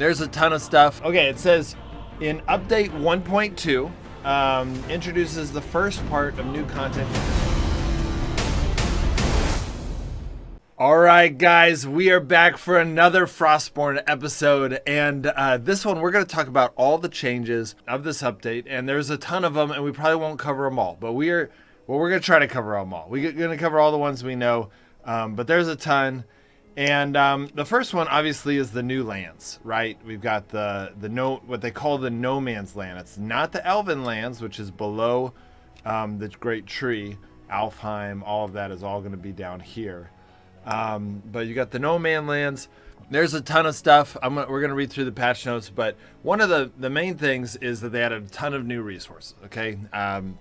There's a ton of stuff. Okay, it says in update 1.2, introduces the first part of new content. All right, guys, we are back for another Frostborn episode, and this one we're going to talk about all the changes of this update, and there's a ton of them, and we probably won't cover them all, but we're going to try to cover them all. We're going to cover all the ones we know, but there's a ton, and the first one obviously is the new lands, right? We've got what they call the no man's land. It's not the Elven lands, which is below the Great Tree, Alfheim. All of that is all going to be down here. But you got the no man lands. There's a ton of stuff. We're gonna read through the patch notes, but one of the main things is that they added a ton of new resources. Okay,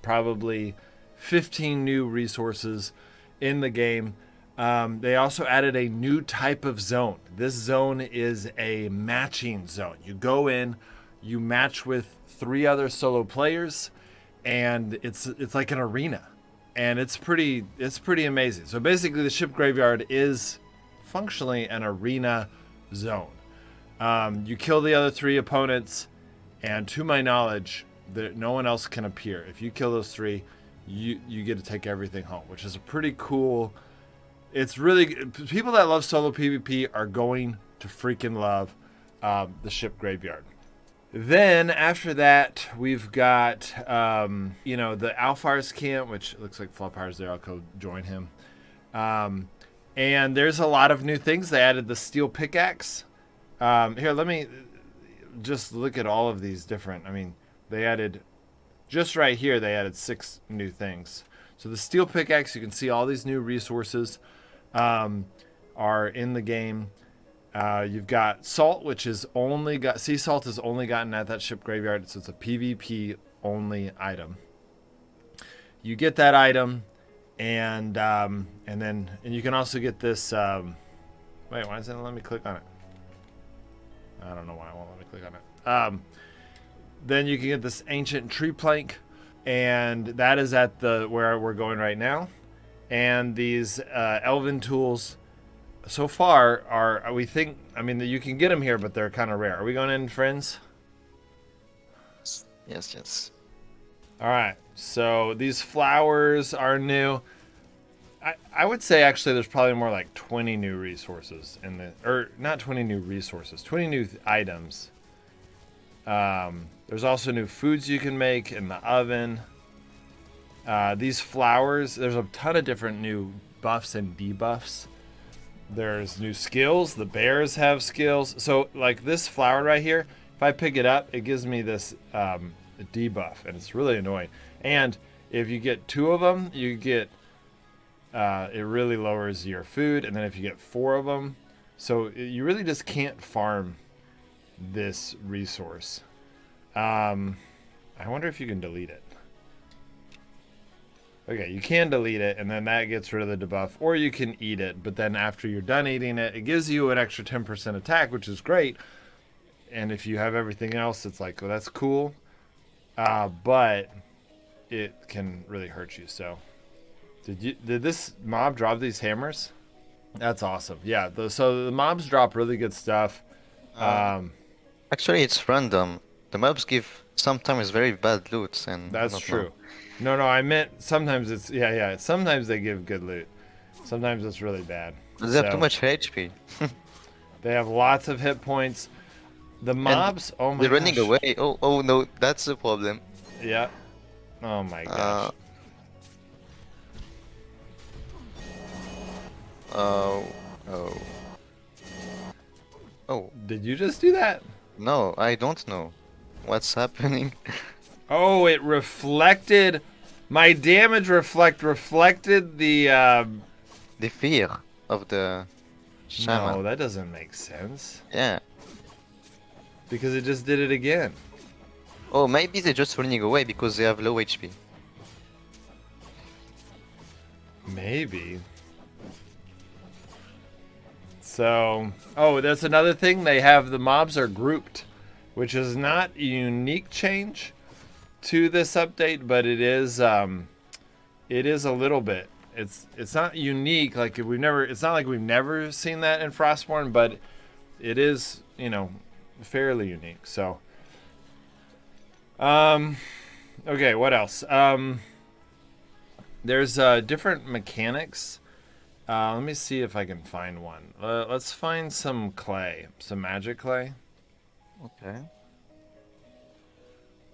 probably 15 new resources in the game. They also added a new type of zone. This zone is a matching zone. You go in, you match with 3 other solo players, and it's like an arena. And it's pretty amazing. So basically the ship graveyard is functionally an arena zone. You kill the other 3 opponents, and to my knowledge, no one else can appear. If you kill those 3, you get to take everything home, which is a pretty cool. It's really, people that love solo PvP are going to freaking love the ship graveyard. Then after that, we've got, the Alfar's camp, which looks like Floppire's there. I'll go join him. And there's a lot of new things. They added the steel pickaxe. Here, let me just look at all of these different. They added, just right here, they added 6 new things. So the steel pickaxe, you can see all these new resources are in the game. You've got salt, which is sea salt is only gotten at that ship graveyard, so it's a PvP only item. You get that item, and you can also get this. Wait, why doesn't it let me click on it? I don't know why it won't let me click on it. Then you can get this ancient tree plank, and that is at where we're going right now. And these elven tools. So far, you can get them here, but they're kind of rare. Are we going in, friends? Yes. All right. So these flowers are new. I would say actually there's probably more like 20 new resources not 20 new resources, 20 new items. There's also new foods you can make in the oven. These flowers, there's a ton of different new buffs and debuffs. There's new skills. The bears have skills. So like this flower right here, if I pick it up, it gives me this debuff, and it's really annoying. And if you get 2 of them, you get it really lowers your food. And then if you get 4 of them, so you really just can't farm this resource. I wonder if you can delete it. Okay, you can delete it, and then that gets rid of the debuff, or you can eat it, but then after you're done eating it, it gives you an extra 10% attack, which is great. And if you have everything else, it's like, well, that's cool, but it can really hurt you. So, did this mob drop these hammers? That's awesome. Yeah, so the mobs drop really good stuff. Actually, it's random. The mobs give sometimes very bad loots, and that's true. No, I meant sometimes it's sometimes they give good loot. Sometimes it's really bad. They have too much HP. They have lots of hit points. The mobs, oh my gosh. They're running away. Oh no, that's the problem. Yeah. Oh my gosh. Oh. Did you just do that? No, I don't know. What's happening? Oh, it reflected. My damage reflected the fear of the shaman. No, that doesn't make sense. Yeah. Because it just did it again. Oh, maybe they're just running away because they have low HP. Maybe. So, that's another thing. They have the mobs are grouped, which is not a unique change to this update, but it is a little bit. It's not unique, like it's not like we've never seen that in Frostborn, but it is, fairly unique. So, okay, what else? There's different mechanics. Let me see if I can find one. Let's find some clay, some magic clay. Okay.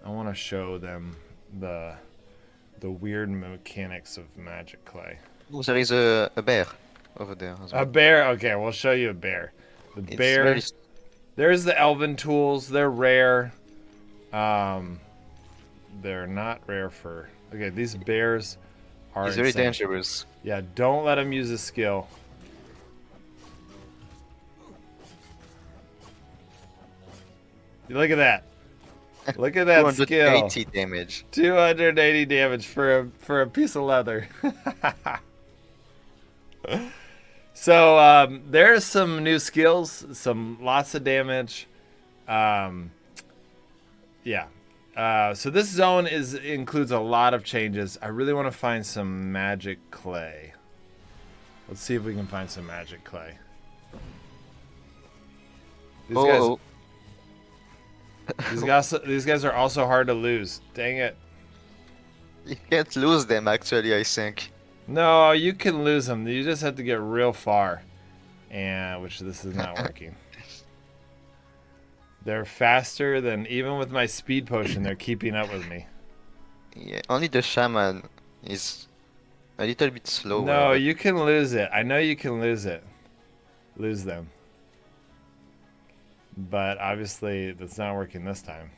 I want to show them the weird mechanics of magic clay. Oh, there is a bear over there as well. A bear. Okay, we'll show you a bear. The It's bear. very... There's the elven tools. They're rare. They're not rare for. Okay, these bears are. It's very insane. dangerous. Yeah, don't let him use his skill. Look at that. Look at that skill. 280 damage. 280 damage for a piece of leather. So there's some new skills, lots of damage. Yeah. So this zone includes a lot of changes. I really want to find some magic clay. Let's see if we can find some magic clay. These guys are also hard to lose. Dang it. You can't lose them, actually, I think. No, you can lose them. You just have to get real far. And which this is not working. They're faster than, even with my speed potion, they're keeping up with me. Yeah, only the shaman is a little bit slower. No, you can lose it. I know you can lose it. Lose them. But obviously, that's not working this time.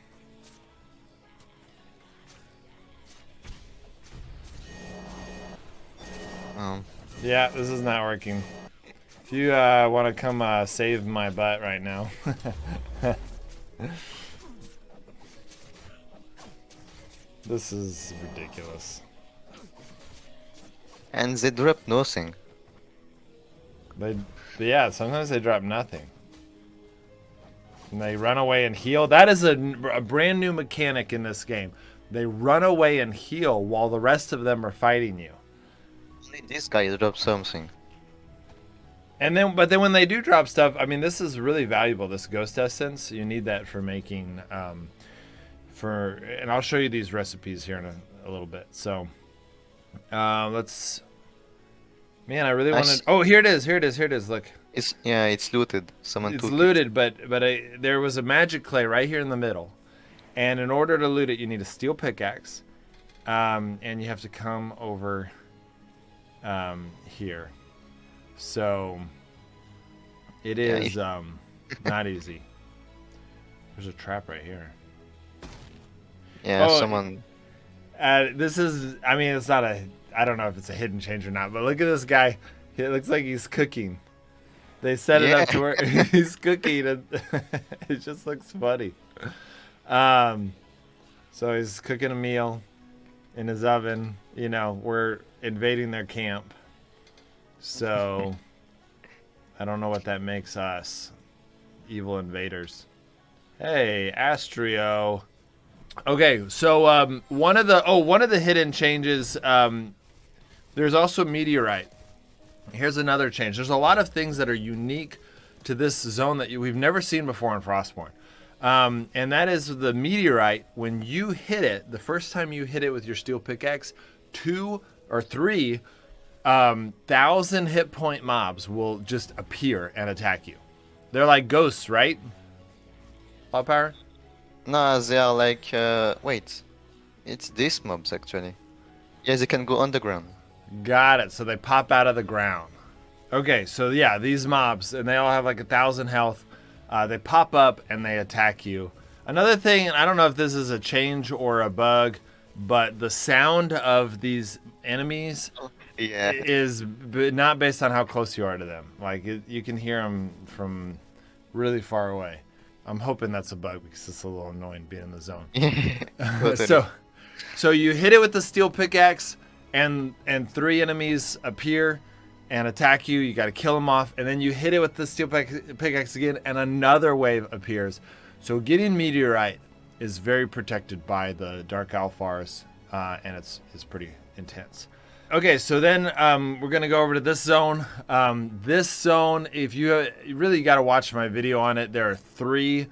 Yeah, this is not working. If you want to come save my butt right now. This is ridiculous. And they drop nothing. Yeah, sometimes they drop nothing. And they run away and heal. That is a brand new mechanic in this game. They run away and heal while the rest of them are fighting you. Only this guy drops something. But then when they do drop stuff, I mean, this is really valuable. This ghost essence, you need that for making, and I'll show you these recipes here in a little bit. So, let's. Man, I really wanted. Oh, here it is. Look. It's looted. Someone It's took looted, it. but there was a magic clay right here in the middle, and in order to loot it, you need a steel pickaxe, and you have to come over, here. So, it is not easy. There's a trap right here. Yeah, Oh, someone. This is. I mean, it's not a. I don't know if it's a hidden change or not, but look at this guy. It looks like he's cooking. They set it up to where he's cooking, and it just looks funny. So he's cooking a meal in his oven. You know, we're invading their camp. So I don't know what that makes us. Evil invaders. Hey, Astrio. Okay, so one of the hidden changes, there's also meteorite. Here's another change. There's a lot of things that are unique to this zone that we've never seen before in Frostborn. And that is the meteorite. When you hit it, the first time you hit it with your steel pickaxe, 2 or 3 1,000 hit point mobs will just appear and attack you. They're like ghosts, right? All power? No, they are like. Wait. It's these mobs, actually. Yeah, they can go underground. Got it. So they pop out of the ground. Okay, so yeah, these mobs, and they all have like 1,000 health. They pop up and they attack you. Another thing, and I don't know if this is a change or a bug, but the sound of these enemies is not based on how close you are to them. Like you can hear them from really far away. I'm hoping that's a bug because it's a little annoying being in the zone. So you hit it with the steel pickaxe, and 3 enemies appear and attack you. You got to kill them off, and then you hit it with the steel pickaxe again, and another wave appears. So getting meteorite is very protected by the Dark Alphars, and it's pretty intense. Okay, so then we're gonna go over to this zone. This zone, if you really got to watch my video on it, there are 3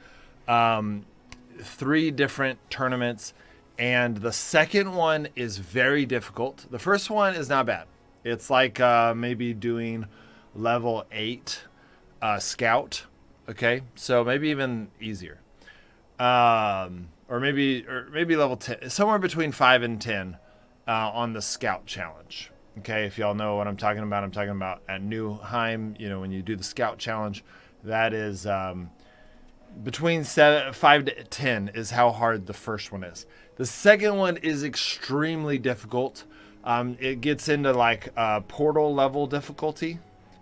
3 different tournaments, and the second one is very difficult. The first one is not bad. It's like maybe doing level 8 scout. Okay, so maybe even easier, or maybe level 10, somewhere between 5 and 10 on the scout challenge. Okay, if y'all know what I'm talking about at Newheim. You know, when you do the scout challenge, that is between 5 to 10 is how hard the first one is. The second one is extremely difficult. It gets into like portal level difficulty,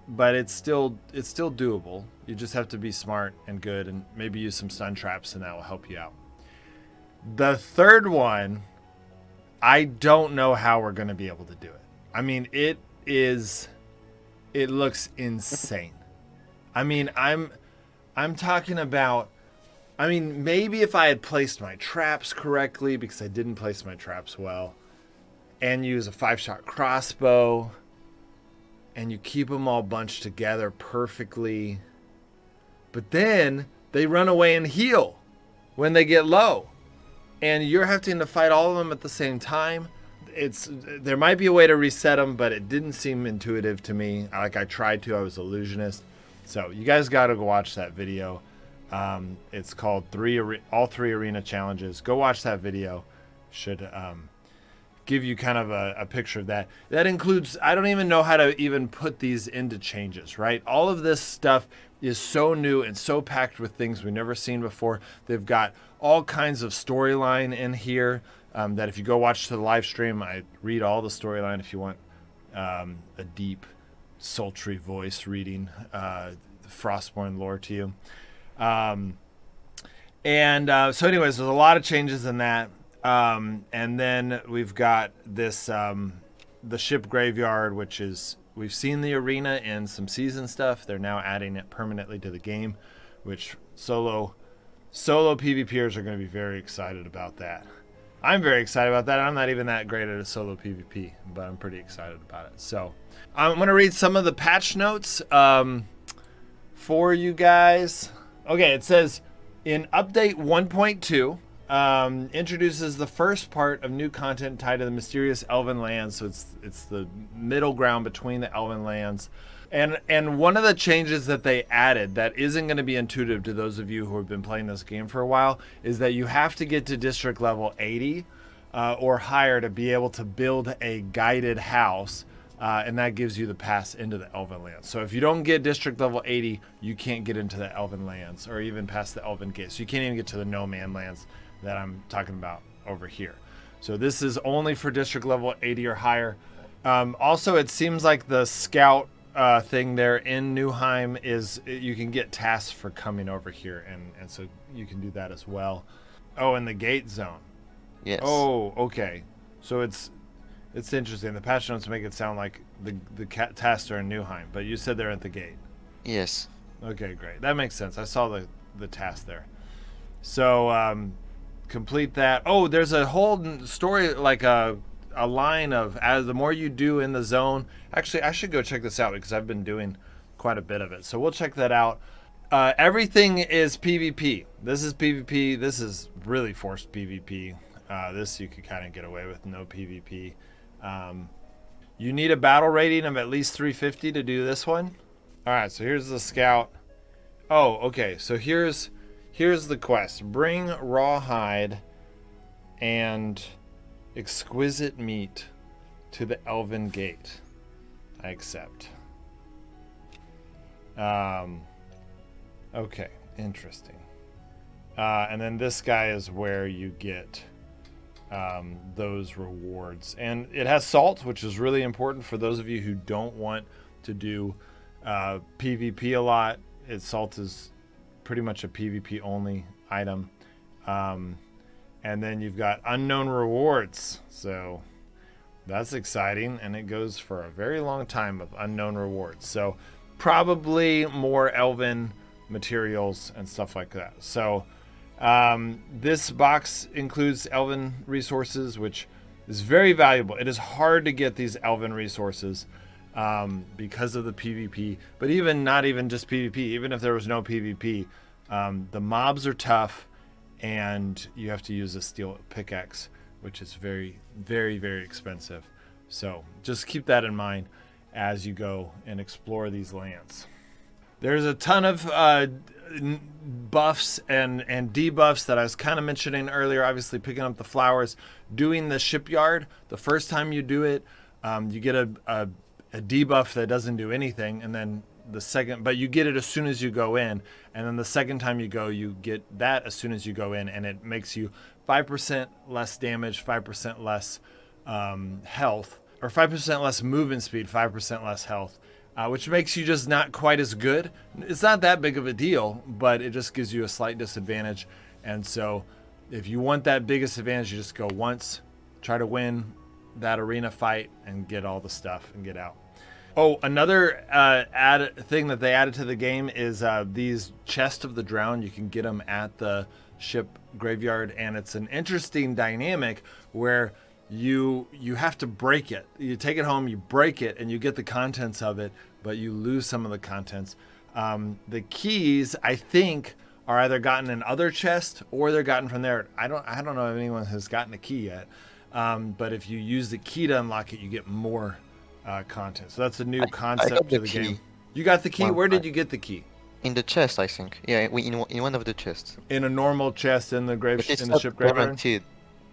but it's still doable. You just have to be smart and good, and maybe use some stun traps, and that will help you out. The third one, I don't know how we're going to be able to do it. I mean, it looks insane. I mean, I'm talking about, I mean, maybe if I had placed my traps correctly, because I didn't place my traps well, and use a 5-shot crossbow, and you keep them all bunched together perfectly, but then they run away and heal when they get low, and you're having to fight all of them at the same time. There might be a way to reset them, but it didn't seem intuitive to me. Like, I tried to, I was illusionist. So you guys got to go watch that video. It's called all 3 arena challenges. Go watch that video. Should give you kind of a picture of that. That includes, I don't even know how to even put these into changes, right? All of this stuff is so new and so packed with things we've never seen before. They've got all kinds of storyline in here that if you go watch the live stream, I read all the storyline if you want a deep, sultry voice reading Frostborn lore to you. So anyways, there's a lot of changes in that. And then we've got this, the ship graveyard, which is, we've seen the arena in some season stuff. They're now adding it permanently to the game, which solo PvPers are going to be very excited about that. I'm very excited about that. I'm not even that great at a solo PvP, but I'm pretty excited about it. So I'm going to read some of the patch notes for you guys. Okay, it says in update 1.2, introduces the first part of new content tied to the mysterious Elven lands. So it's the middle ground between the Elven lands. And one of the changes that they added that isn't going to be intuitive to those of you who have been playing this game for a while is that you have to get to district level 80 or higher to be able to build a guided house, and that gives you the pass into the Elven lands. So if you don't get district level 80, you can't get into the Elven lands or even past the Elven gate. So you can't even get to the no man lands that I'm talking about over here. So this is only for district level 80 or higher. Also, it seems like the scout thing there in Newheim is you can get tasks for coming over here, and so you can do that as well. Oh, in the gate zone. Yes. Oh, okay. So it's interesting. The patch notes make it sound like the tasks are in Newheim, but you said they're at the gate. Yes. Okay, great. That makes sense. I saw the task there. So complete that. Oh, there's a whole story, like a line of, as the more you do in the zone. Actually, I should go check this out because I've been doing quite a bit of it. So we'll check that out. Everything is PvP. This is PvP. This is really forced PvP. This you could kind of get away with no PvP. You need a battle rating of at least 350 to do this one. All right, so here's the scout. Oh, okay. So here's the quest. Bring rawhide and exquisite meat to the Elven gate. I accept. Okay, interesting. And then this guy is where you get those rewards. And it has salt, which is really important for those of you who don't want to do PvP a lot. Salt is pretty much a PvP only item. And then you've got unknown rewards. So that's exciting. And it goes for a very long time of unknown rewards. So probably more Elven materials and stuff like that. So this box includes Elven resources, which is very valuable. It is hard to get these Elven resources because of the PvP. But even not even just PvP, even if there was no PvP, The mobs are tough, and you have to use a steel pickaxe, which is very, very, very expensive. So just keep that in mind as you go and explore these lands. There's a ton of buffs and debuffs that I was kind of mentioning earlier. Obviously, picking up the flowers, doing the shipyard. The first time you do it, you get a debuff that doesn't do anything, and then the second, but you get it as soon as you go in, and then the second time you go, you get that as soon as you go in, and it makes you 5% less damage, 5% less health, or 5% less movement speed, 5% less health. Which makes you just not quite as good. It's not that big of a deal, but it just gives you a slight disadvantage. And so if you want that biggest advantage, you just go once, try to win that arena fight, and get all the stuff and get out. Oh, another thing that they added to the game is these Chest of the Drowned. You can get them at the ship graveyard, and it's an interesting dynamic where you have to break it. You take it home, you break it, and you get the contents of it, but you lose some of the contents. The keys, I think, are either gotten in other chests or they're gotten from there. I don't know if anyone has gotten a key yet. But if you use the key to unlock it, you get more content. So that's a new concept to the game. You got the key? Where did you get the key? In the chest, I think. Yeah, in one of the chests. In a normal chest in the in the ship graveyard. Guaranteed.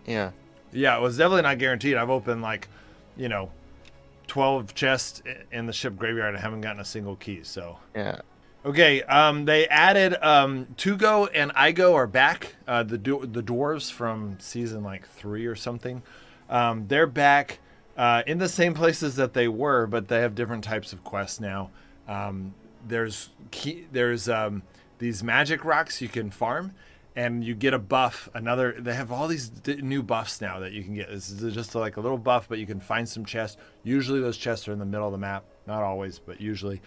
Yeah. Yeah, it was definitely not guaranteed. I've opened 12 chests in the ship graveyard. I haven't gotten a single key. So yeah. Okay, they added Tugo and Igo are back. The dwarves from season 3 or something. They're back in the same places that they were, but they have different types of quests now. There's these magic rocks you can farm, and you get a buff. They have all these new buffs now that you can get. This is just like a little buff, but you can find some chests. Usually those chests are in the middle of the map. Not always, but usually.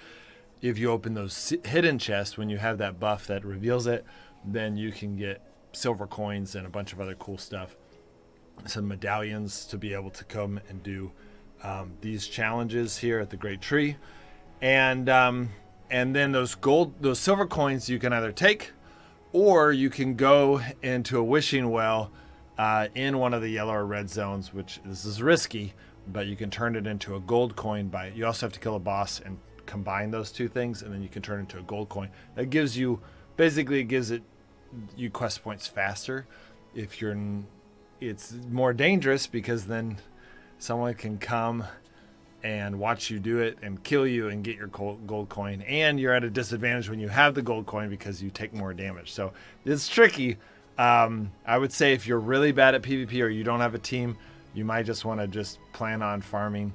If you open those hidden chests, when you have that buff that reveals it, then you can get silver coins and a bunch of other cool stuff. Some medallions to be able to come and do these challenges here at the Great Tree. And then those silver coins you can either take, or you can go into a wishing well in one of the yellow or red zones, which this is risky, but you can turn it into a gold coin you also have to kill a boss and combine those two things, and then you can turn it into a gold coin. That gives you, basically it gives you quest points faster. It's more dangerous because then someone can come and watch you do it and kill you and get your gold coin, and you're at a disadvantage when you have the gold coin because you take more damage. So it's tricky. I would say if you're really bad at PvP or you don't have a team, you might just want to just plan on farming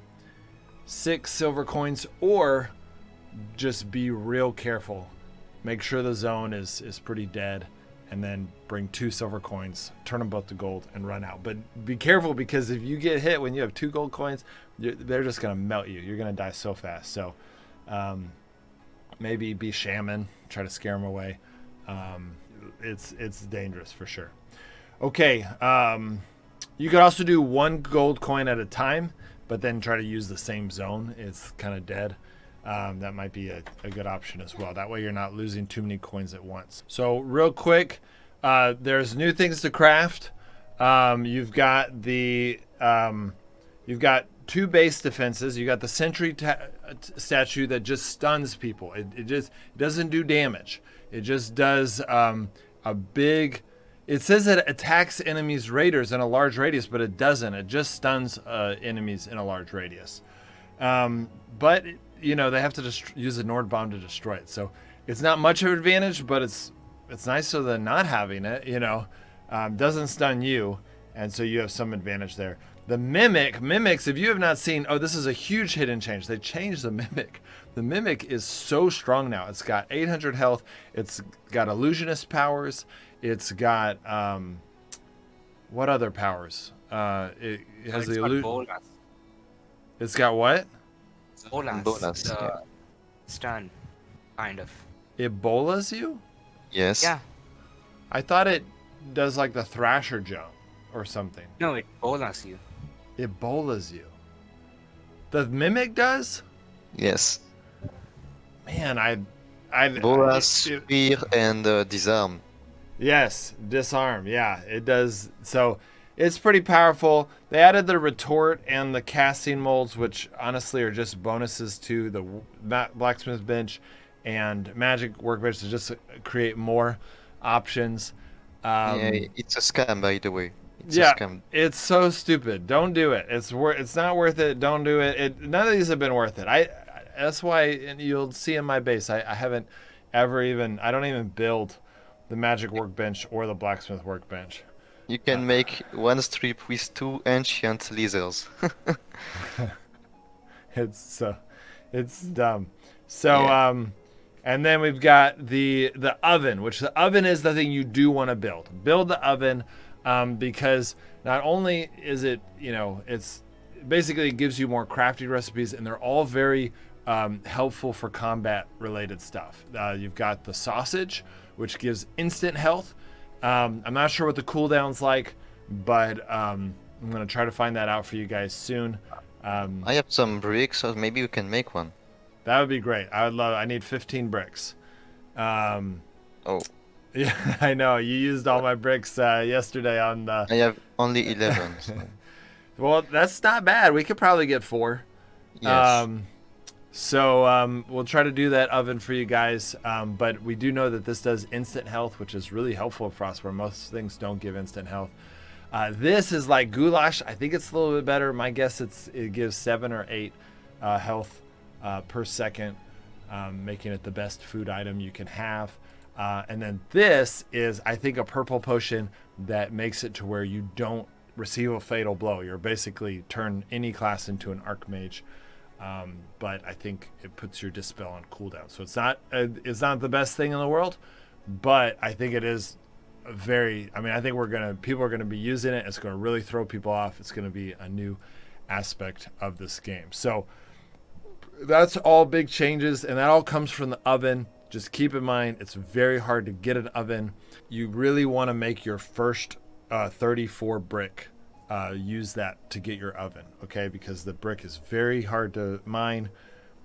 6 silver coins, or just be real careful. Make sure the zone is pretty dead, and then bring 2 silver coins, turn them both to gold, and run out. But be careful, because if you get hit when you have 2 gold coins, they're just going to melt you. You're going to die so fast. So maybe be shaman, try to scare them away. It's dangerous for sure. Okay, you could also do 1 gold coin at a time, but then try to use the same zone. It's kind of dead. That might be a good option as well. That way you're not losing too many coins at once. So real quick, there's new things to craft. You've got you've got 2 base defenses. You got the sentry statue that just stuns people. It doesn't do damage. It just does a big. It says it attacks enemies' raiders in a large radius, but it doesn't. It just stuns enemies in a large radius. But they have to use a Nord bomb to destroy it. So it's not much of an advantage, but it's nicer than not having it. Doesn't stun you, and so you have some advantage there. The mimics, if you have not seen, this is a huge hidden change. They changed the mimic. The mimic is so strong now. It's got 800 health. It's got illusionist powers. It's got what other powers? It has the illusion. It's got what? Bonus. Stun, kind of. It bolas you? Yes. Yeah. I thought it does like the Thrasher jump or something. No, it bolas you. It bolas you. The mimic does? Yes. Man, Bolas, spear, and disarm. Yes, disarm. Yeah, it does. So it's pretty powerful. They added the retort and the casting molds, which honestly are just bonuses to the blacksmith bench and magic workbench to just create more options. Yeah, it's a scam, by the way. It's a Yeah, scam. it's so stupid. Don't do it. It's not worth it. Don't do it. None of these have been worth it. That's why you'll see in my base. I haven't ever even. I don't even build the magic workbench or the blacksmith workbench. You can make one strip with 2 ancient lizards. It's dumb. So Yeah. and then we've got the oven, which the oven is the thing you do want to build. Build the oven because not only is it, it's basically it gives you more crafting recipes, and they're all very helpful for combat related stuff. You've got the sausage, which gives instant health. I'm not sure what the cooldown's like, but I'm going to try to find that out for you guys soon. I have some bricks, so maybe we can make one. That would be great. I need 15 bricks. Oh, Yeah, I know. You used all my bricks yesterday on the... I have only 11. So. Well, that's not bad. We could probably get 4. Yes. So we'll try to do that oven for you guys. But we do know that this does instant health, which is really helpful in Frostborn. Most things don't give instant health. This is like goulash. I think it's a little bit better. My guess it gives 7 or 8 health per second, making it the best food item you can have. And then this is, I think, a purple potion that makes it to where you don't receive a fatal blow. You're basically turn any class into an archmage. But I think it puts your dispel on cooldown. So it's not the best thing in the world, but I think it is I think people are gonna be using it. It's gonna really throw people off. It's gonna be a new aspect of this game. So that's all big changes, and that all comes from the oven. Just keep in mind, it's very hard to get an oven. You really want to make your first 34 brick. Use that to get your oven, okay? Because the brick is very hard to mine.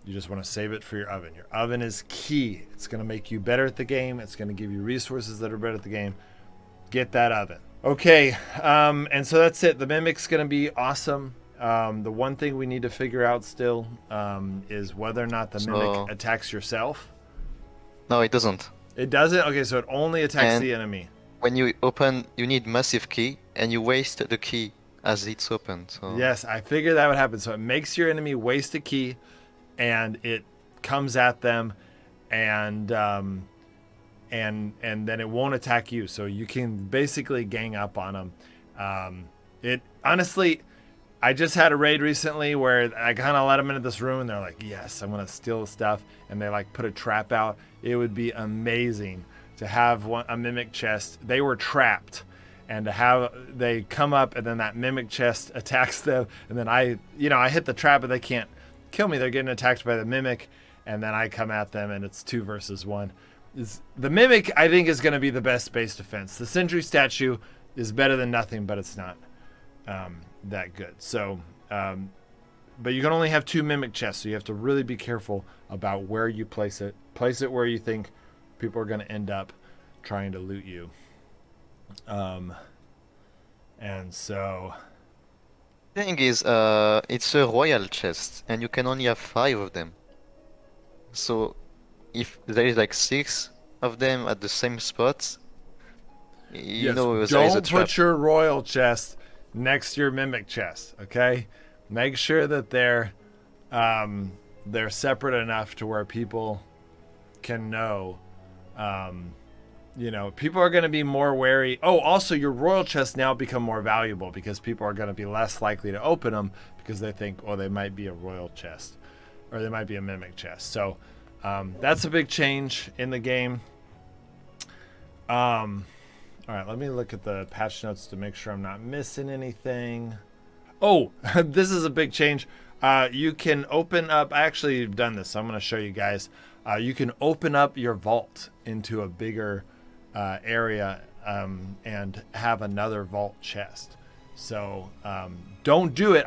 You just want to save it for your oven. Your oven is key. It's going to make you better at the game. It's going to give you resources that are better at the game. Get that oven. Okay, and so that's it. The Mimic's going to be awesome. The one thing we need to figure out still is whether or not the Mimic attacks yourself. No, it doesn't. It doesn't? Okay, so it only attacks And the enemy. when you open, you need massive key, and you waste the key as it's open. So Yes, I figured that would happen. So it makes your enemy waste a key, and it comes at them, and then it won't attack you. So you can basically gang up on them. It honestly, I just had a raid recently where I kind of let them into this room, and they're like, "Yes, I'm gonna steal stuff," and they like put a trap out. It would be amazing to have a mimic chest. They were trapped, and to have they come up, and then that mimic chest attacks them, and then I hit the trap, but they can't kill me. They're getting attacked by the mimic, and then I come at them, and it's 2 versus 1. The mimic, I think, is going to be the best base defense. The sentry statue is better than nothing, but it's not that good. So, but you can only have 2 mimic chests, so you have to really be careful about where you place it. Place it where you think people are going to end up trying to loot you. And so thing is, it's a royal chest, and you can only have 5 of them. So if there is like 6 of them at the same spot, you know there is a don't trap. put your royal chest next to your mimic chest, okay? Make sure that they're separate enough to where people can know. People are going to be more wary. Oh, also your royal chests now become more valuable because people are going to be less likely to open them because they think, oh, they might be a royal chest or they might be a mimic chest. So that's a big change in the game. All right, let me look at the patch notes to make sure I'm not missing anything. Oh, this is a big change. You can open up, I actually have done this, so I'm going to show you guys. You can open up your vault into a bigger area and have another vault chest. So don't do it.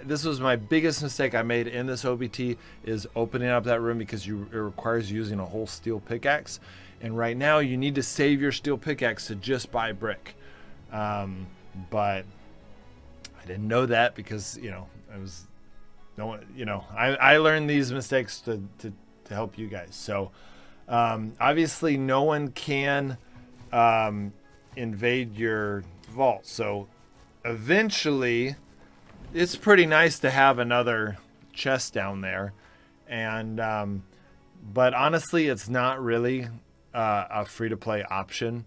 This was my biggest mistake I made in this OBT is opening up that room because it requires using a whole steel pickaxe. And right now you need to save your steel pickaxe to just buy brick. But I didn't know that because, I learned these mistakes to help you guys. So obviously no one can invade your vault. So eventually it's pretty nice to have another chest down there. And but honestly, it's not really a free-to-play option.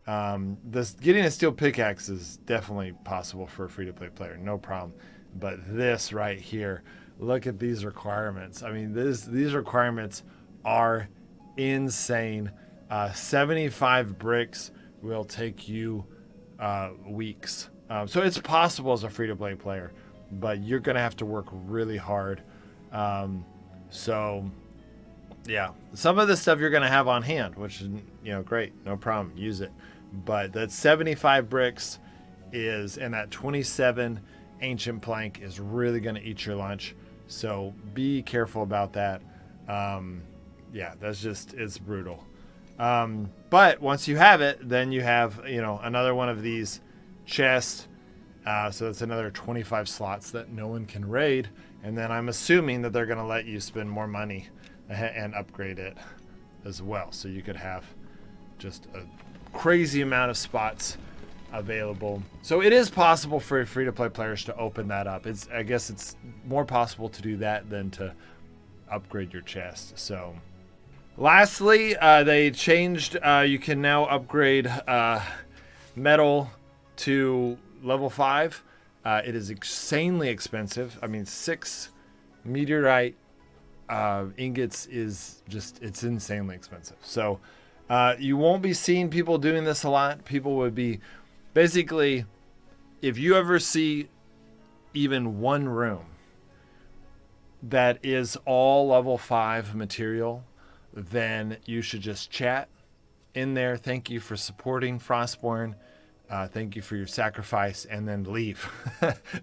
Getting a steel pickaxe is definitely possible for a free-to-play player, no problem. But this right here, look at these requirements. I mean, these requirements are insane. 75 bricks will take you weeks. So it's possible as a free-to-play player, but you're going to have to work really hard. So yeah, some of the stuff you're going to have on hand, which is, great, no problem, use it. But that 75 bricks and that 27 ancient plank is really going to eat your lunch. So be careful about that. Yeah, it's brutal. But once you have it, then you have, another one of these chests. So it's another 25 slots that no one can raid. And then I'm assuming that they're going to let you spend more money and upgrade it as well. So you could have just a crazy amount of spots available. So it is possible for free-to-play players to open that up. I guess it's more possible to do that than to upgrade your chest. So lastly, they changed, you can now upgrade metal to level 5. It is insanely expensive. I mean, 6 meteorite ingots it's insanely expensive. So you won't be seeing people doing this a lot. People would be basically, if you ever see even one room that is all level 5 material, then you should just chat in there. Thank you for supporting Frostborn. Thank you for your sacrifice, and then leave.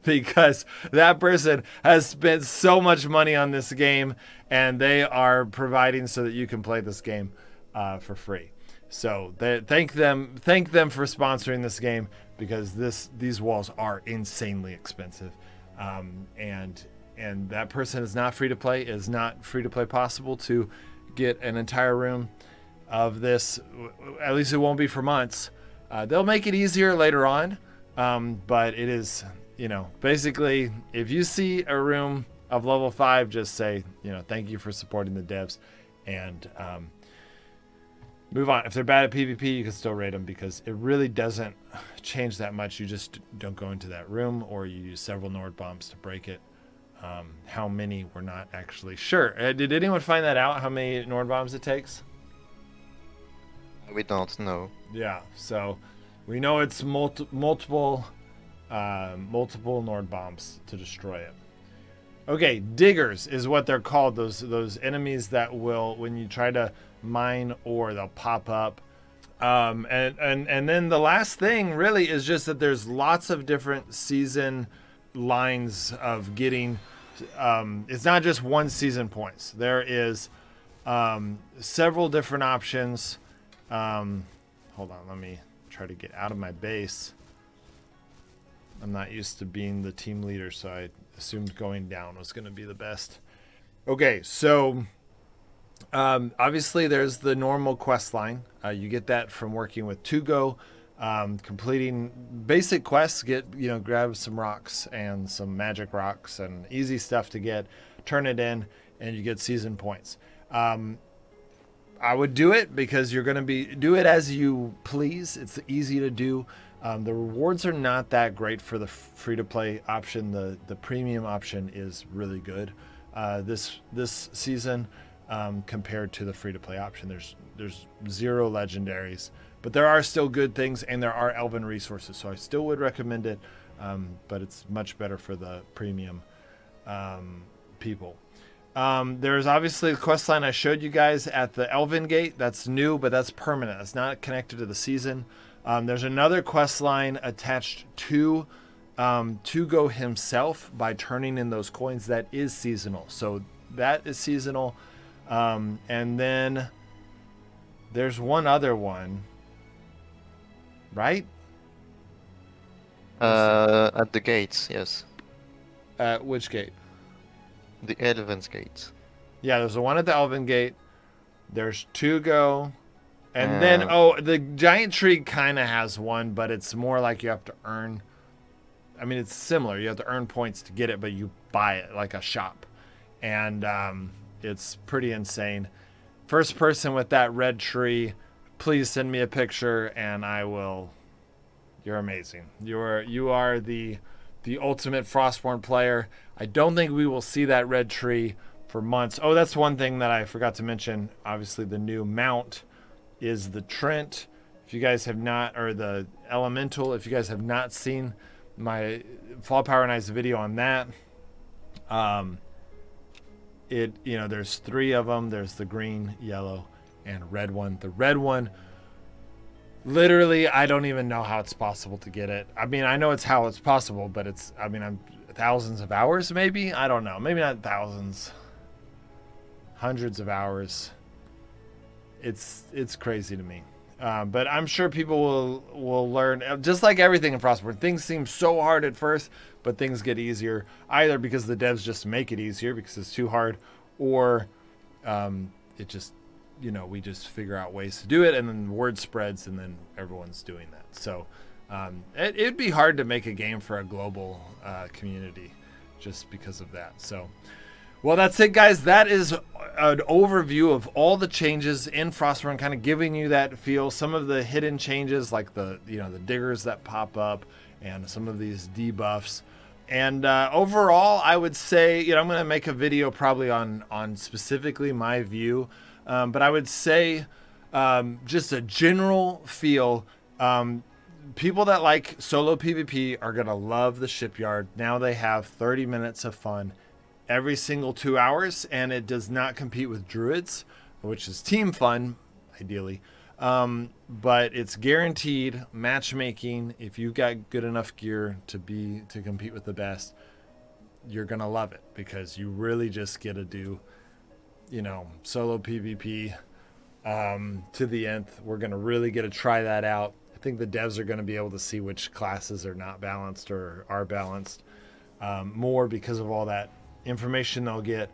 Because that person has spent so much money on this game, and they are providing so that you can play this game for free. So thank them for sponsoring this game, because these walls are insanely expensive. And that person is not free to play. It is not free to play possible to get an entire room of this. At least it won't be for months. They'll make it easier later on, but it is, basically, if you see a room of level 5, just say, thank you for supporting the devs, and move on. If they're bad at PvP, you can still raid them, because it really doesn't change that much. You just don't go into that room, or you use several Nord bombs to break it. How many, we're not actually sure. Did anyone find that out, how many Nord bombs it takes? We don't know. Yeah, so we know it's multiple Nord bombs to destroy it. Okay, diggers is what they're called. Those enemies that will, when you try to mine ore, they'll pop up. And then the last thing really is just that there's lots of different season lines of getting. It's not just one season points. There is several different options. Hold on, let me try to get out of my base. I'm not used to being the team leader, so I assumed going down was going to be the best. Okay, so obviously there's the normal quest line. You get that from working with Tugo, completing basic quests. Grab some rocks and some magic rocks and easy stuff to get, turn it in, and you get season points. I would do it because you're going to do it as you please. It's easy to do. The rewards are not that great for the free-to-play option. The premium option is really good this season compared to the free-to-play option. There's 0 legendaries, but there are still good things, and there are elven resources. So I still would recommend it, but it's much better for the premium people. There's obviously the quest line I showed you guys at the Elven Gate. That's new, but that's permanent. It's not connected to the season. There's another quest line attached to to go himself by turning in those coins. That is seasonal. So that is seasonal. And then there's one other one, right? At the gates, yes. Which gate? The Elven's gate. Yeah, there's the one at the Elven Gate. There's two go. And then, the giant tree kind of has one, but it's more like you have to earn. I mean, it's similar. You have to earn points to get it, but you buy it like a shop. And it's pretty insane. First person with that red tree, please send me a picture and I will. You're amazing. You are the ultimate Frostborn player. I don't think we will see that red tree for months. Oh, that's one thing that I forgot to mention. Obviously, the new mount is the Trent. If you guys have not, or the Elemental, if you guys have not seen my Fall Power and Ice video on that, there's three of them. There's the green, yellow, and red one. The red one, literally, I don't even know how it's possible to get it. I mean, I know it's how it's possible, but I'm thousands of hours, maybe? I don't know. Maybe not thousands. Hundreds of hours. It's crazy to me. But I'm sure people will learn. Just like everything in Frostborn, things seem so hard at first, but things get easier. Either because the devs just make it easier because it's too hard, or it just, we just figure out ways to do it, and then word spreads, and then everyone's doing that. So it'd be hard to make a game for a global community just because of that. So, well, that's it, guys. That is an overview of all the changes in Frostborn, kind of giving you that feel. Some of the hidden changes, like the diggers that pop up, and some of these debuffs. And overall, I would say, I'm going to make a video probably on specifically my view. But I would say just a general feel. People that like solo PvP are going to love the shipyard. Now they have 30 minutes of fun every single 2 hours, and it does not compete with druids, which is team fun, ideally. But it's guaranteed matchmaking. If you've got good enough gear to compete with the best, you're going to love it, because you really just get to do solo PvP to the nth. We're going to really get to try that out. I think the devs are going to be able to see which classes are not balanced or are balanced more because of all that information they'll get.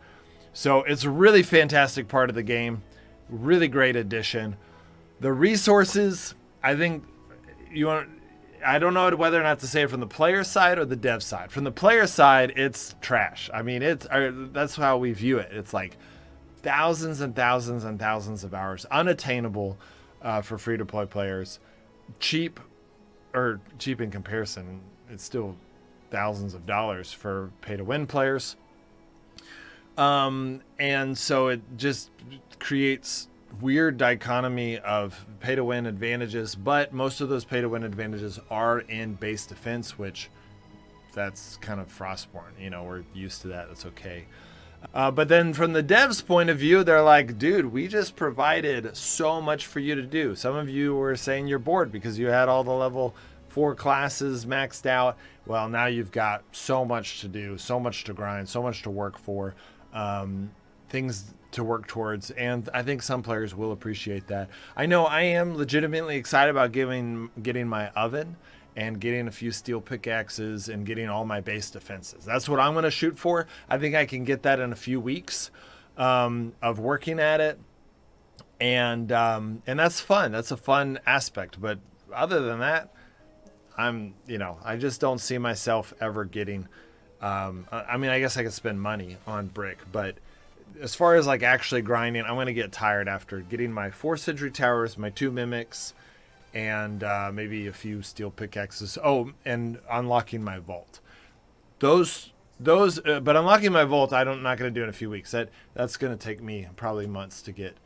So it's a really fantastic part of the game. Really great addition. The resources, I think I don't know whether or not to say it from the player side or the dev side. From the player side, it's trash. I mean, that's how we view it. It's like thousands and thousands and thousands of hours, unattainable for free-to-play players. Cheap in comparison. It's still thousands of dollars for pay-to-win players. And so it just creates weird dichotomy of pay-to-win advantages, but most of those pay-to-win advantages are in base defense, which that's kind of Frostborn. We're used to that. That's okay. But then from the devs' point of view, they're like, dude, we just provided so much for you to do. Some of you were saying you're bored because you had all the level 4 classes maxed out. Well, now you've got so much to do, so much to grind, so much to work for, things to work towards. And I think some players will appreciate that. I know I am legitimately excited about getting my oven and getting a few steel pickaxes and getting all my base defenses. That's what I'm going to shoot for. I think I can get that in a few weeks of working at it. And that's fun. That's a fun aspect. But other than that, I just don't see myself ever getting, I mean, I guess I could spend money on brick, but as far as like actually grinding, I'm going to get tired after getting my 4 sentry towers, my 2 mimics, and maybe a few steel pickaxes. Oh, and unlocking my vault. But unlocking my vault, I'm not going to do in a few weeks. That's going to take me probably months to get.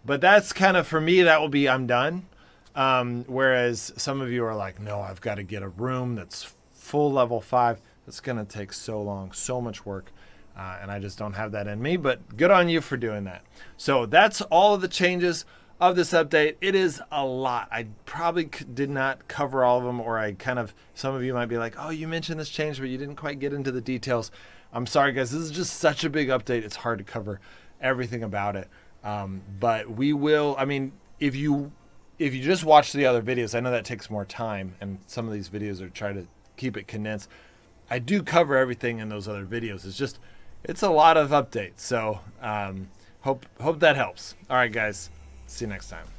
But that's kind of, for me, that will be, I'm done. Whereas some of you are like, no, I've got to get a room that's full level 5. That's going to take so long, so much work. And I just don't have that in me. But good on you for doing that. So that's all of the changes. of this update. It is a lot. I probably did not cover all of them, or I kind of, some of you might be like, oh, you mentioned this change, but you didn't quite get into the details. I'm sorry, guys. This is just such a big update. It's hard to cover everything about it. But we will, I mean, if you just watch the other videos, I know that takes more time, and some of these videos are trying to keep it condensed. I do cover everything in those other videos. It's a lot of updates. So hope that helps. All right, guys. See you next time.